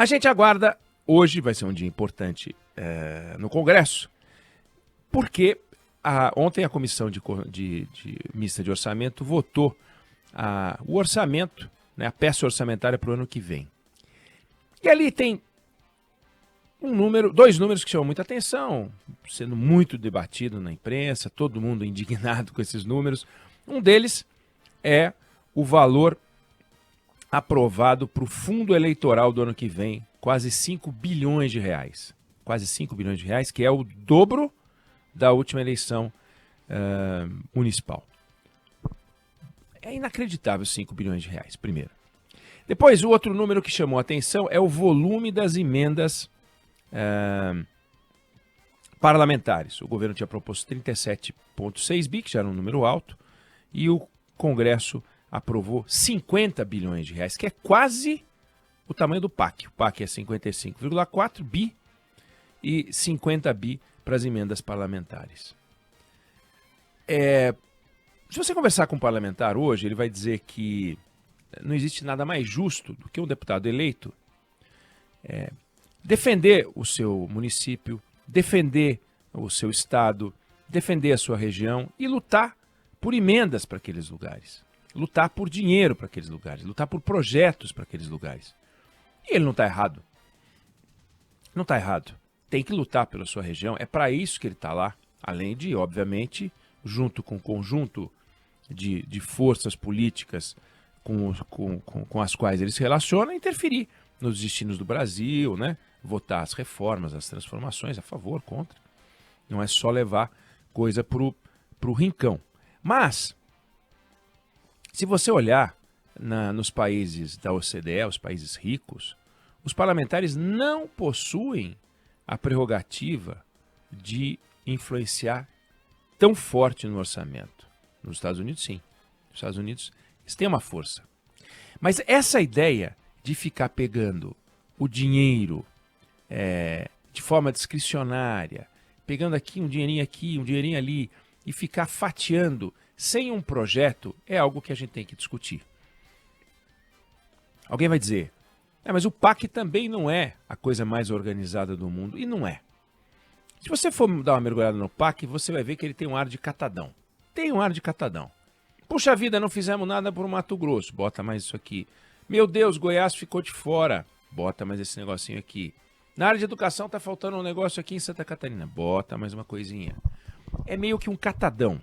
A gente aguarda, hoje vai ser um dia importante no Congresso, porque ontem a Comissão Mista de Orçamento votou o orçamento, né, a peça orçamentária para o ano que vem. E ali tem dois números que chamam muita atenção, sendo muito debatido na imprensa, todo mundo indignado com esses números. Um deles é o valor aprovado para o fundo eleitoral do ano que vem, quase 5 bilhões de reais. Quase 5 bilhões de reais, que é o dobro da última eleição municipal. É inacreditável 5 bilhões de reais, primeiro. Depois, o outro número que chamou a atenção é o volume das emendas parlamentares. O governo tinha proposto 37,6 bi, que já era um número alto, e o Congresso aprovou 50 bilhões de reais, que é quase o tamanho do PAC. O PAC é 55,4 bi e 50 bi para as emendas parlamentares. Se você conversar com um parlamentar hoje, ele vai dizer que não existe nada mais justo do que um deputado eleito defender o seu município, defender o seu estado, defender a sua região e lutar por emendas para aqueles lugares, lutar por dinheiro para aqueles lugares, lutar por projetos para aqueles lugares. E ele não está errado. Não está errado. Tem que lutar pela sua região, é para isso que ele está lá, além de, obviamente, junto com o conjunto de forças políticas com as quais ele se relaciona, interferir nos destinos do Brasil, né? Votar as reformas, as transformações, a favor, contra. Não é só levar coisa pro rincão. Mas, se você olhar nos países da OCDE, os países ricos, os parlamentares não possuem a prerrogativa de influenciar tão forte no orçamento. Nos Estados Unidos, sim. Nos Estados Unidos, eles têm uma força. Mas essa ideia de ficar pegando o dinheiro de forma discricionária, pegando aqui, um dinheirinho ali, e ficar fatiando sem um projeto, é algo que a gente tem que discutir. Alguém vai dizer, mas o PAC também não é a coisa mais organizada do mundo. E não é. Se você for dar uma mergulhada no PAC, você vai ver que ele tem um ar de catadão. Tem um ar de catadão. Puxa vida, não fizemos nada por Mato Grosso. Bota mais isso aqui. Meu Deus, Goiás ficou de fora. Bota mais esse negocinho aqui. Na área de educação tá faltando um negócio aqui em Santa Catarina. Bota mais uma coisinha. É meio que um catadão.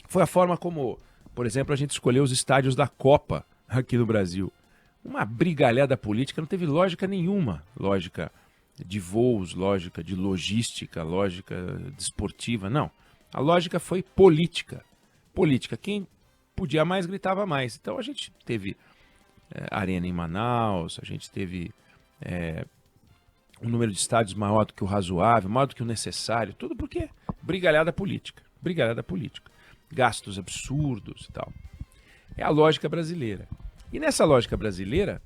Foi a forma como, por exemplo, a gente escolheu os estádios da Copa aqui no Brasil. Uma brigalhada política, não teve lógica nenhuma. Lógica de voos, lógica de logística, lógica desportiva, não. A lógica foi política. Política. Quem podia mais, gritava mais. Então a gente teve arena em Manaus, a gente teve um número de estádios maior do que o razoável, maior do que o necessário, tudo porque brigalhada política. Brigalhada política. Gastos absurdos e tal. É a lógica brasileira. E nessa lógica brasileira,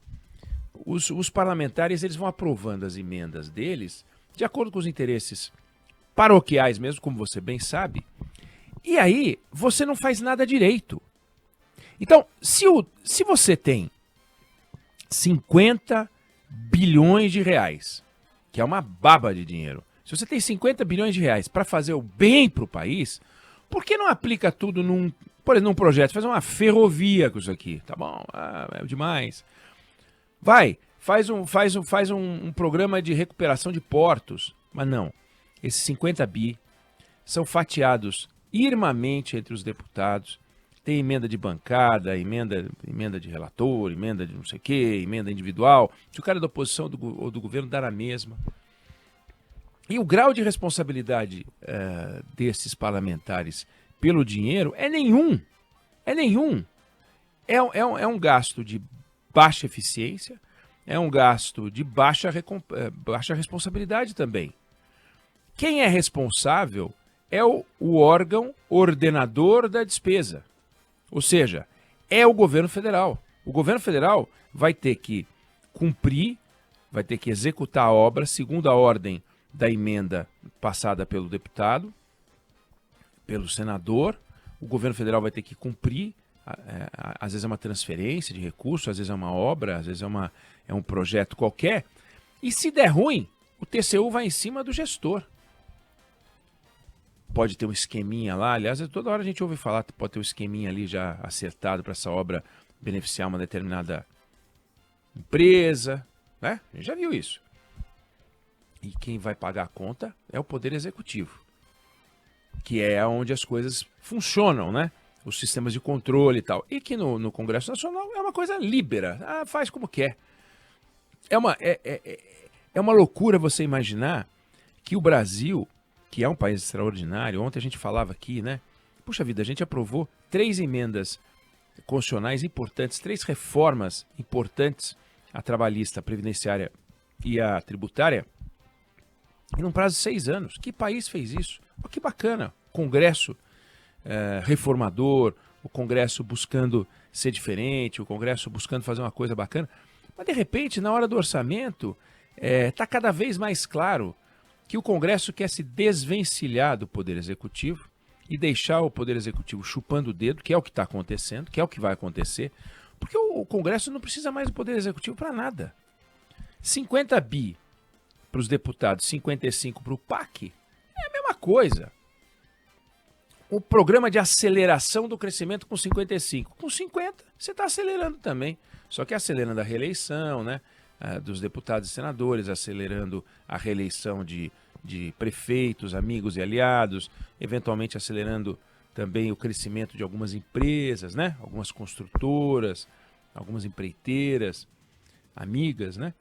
os parlamentares eles vão aprovando as emendas deles de acordo com os interesses paroquiais mesmo, como você bem sabe. E aí, você não faz nada direito. Então, se você tem 50 bilhões de reais, que é uma baba de dinheiro, se você tem 50 bilhões de reais para fazer o bem para o país, por que não aplica tudo por exemplo, num projeto? Faz uma ferrovia com isso aqui, tá bom? É demais. Faz um programa de recuperação de portos. Mas não, esses 50 bi são fatiados irmamente entre os deputados. Tem emenda de bancada, emenda de relator, emenda de não sei o quê, emenda individual. Se o cara é da oposição ou do governo, dá na mesma. E o grau de responsabilidade desses parlamentares pelo dinheiro é nenhum. É nenhum. É um gasto de baixa eficiência, é um gasto de baixa responsabilidade também. Quem é responsável é o órgão ordenador da despesa. Ou seja, é o governo federal. O governo federal vai ter que cumprir, vai ter que executar a obra segundo a ordem da emenda passada pelo deputado, pelo senador. O governo federal vai ter que cumprir às vezes é uma transferência de recursos, às vezes é uma obra, às vezes é um projeto qualquer. E se der ruim, o TCU vai em cima do gestor. Pode ter um esqueminha lá, aliás, toda hora a gente ouve falar, pode ter um esqueminha ali já acertado para essa obra beneficiar uma determinada empresa, né? A gente já viu isso. E quem vai pagar a conta é o Poder Executivo, que é onde as coisas funcionam, né? Os sistemas de controle e tal. E que no Congresso Nacional é uma coisa líbera, faz como quer. É uma loucura você imaginar que o Brasil, que é um país extraordinário, ontem a gente falava aqui, né? Puxa vida, a gente aprovou 3 emendas constitucionais importantes, 3 reformas importantes, a trabalhista, a previdenciária e a tributária, em um prazo de 6 anos. Que país fez isso? Oh, que bacana. Congresso reformador, o Congresso buscando ser diferente, o Congresso buscando fazer uma coisa bacana. Mas, de repente, na hora do orçamento, está cada vez mais claro que o Congresso quer se desvencilhar do Poder Executivo e deixar o Poder Executivo chupando o dedo, que é o que está acontecendo, que é o que vai acontecer, porque o Congresso não precisa mais do Poder Executivo para nada. 50 bi para os deputados, 55 para o PAC, é a mesma coisa. O programa de aceleração do crescimento com 55. Com 50, você está acelerando também. Só que acelerando a reeleição, né, dos deputados e senadores, acelerando a reeleição de prefeitos, amigos e aliados, eventualmente acelerando também o crescimento de algumas empresas, né, algumas construtoras, algumas empreiteiras, amigas, né?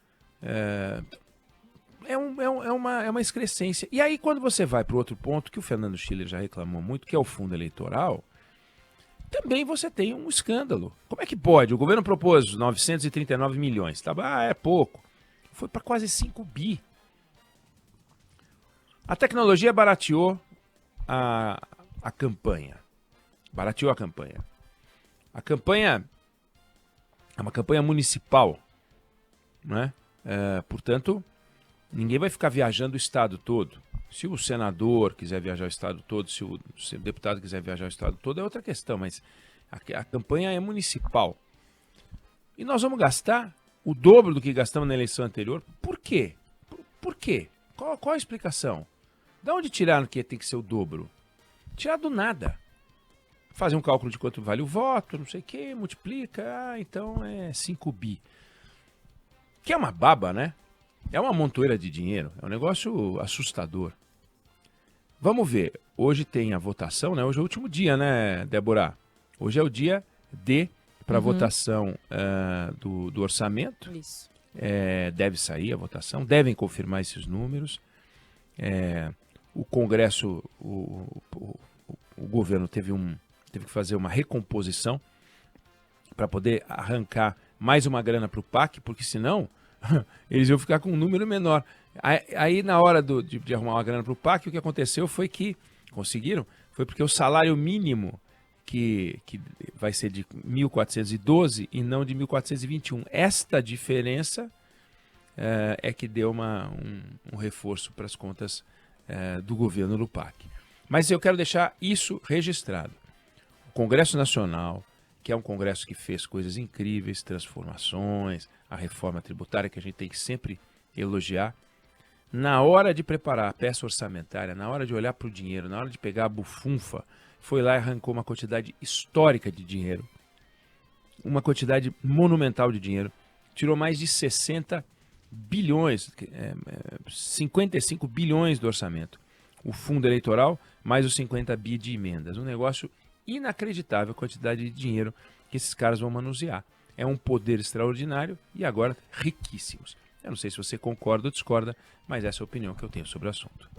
É uma excrescência. E aí, quando você vai para o outro ponto, que o Fernando Schiller já reclamou muito, que é o fundo eleitoral, também você tem um escândalo. Como é que pode? O governo propôs 939 milhões. Tá? É pouco. Foi para quase 5 bi. A tecnologia barateou a campanha. Barateou a campanha. A campanha é uma campanha municipal, né? Portanto, ninguém vai ficar viajando o estado todo. Se o senador quiser viajar o estado todo, se o deputado quiser viajar o estado todo, é outra questão, mas a campanha é municipal. E nós vamos gastar o dobro do que gastamos na eleição anterior. Por quê? Por quê? Qual a explicação? De onde tiraram que tem que ser o dobro? Tirar do nada. Fazer um cálculo de quanto vale o voto, não sei o quê, multiplica, então é 5 bi. Que é uma baba, né? É uma montoeira de dinheiro, é um negócio assustador. Vamos ver, hoje tem a votação, né? Hoje é o último dia, né, Débora? Hoje é o dia D para a votação do orçamento. Isso. Deve sair a votação, devem confirmar esses números. O Congresso, o governo teve que fazer uma recomposição para poder arrancar mais uma grana para o PAC, porque senão eles iam ficar com um número menor. Aí na hora de arrumar uma grana para o PAC, o que aconteceu foi que conseguiram, foi porque o salário mínimo que vai ser de 1.412 e não de 1.421. Esta diferença é que deu um reforço para as contas do governo do PAC. Mas eu quero deixar isso registrado. O Congresso Nacional, que é um congresso que fez coisas incríveis, transformações, a reforma tributária que a gente tem que sempre elogiar, na hora de preparar a peça orçamentária, na hora de olhar para o dinheiro, na hora de pegar a bufunfa, foi lá e arrancou uma quantidade histórica de dinheiro, uma quantidade monumental de dinheiro, tirou mais de 60 bilhões, 55 bilhões do orçamento. O fundo eleitoral, mais os 50 bi de emendas. Um negócio inacreditável a quantidade de dinheiro que esses caras vão manusear. É um poder extraordinário e agora riquíssimos. Eu não sei se você concorda ou discorda, mas essa é a opinião que eu tenho sobre o assunto.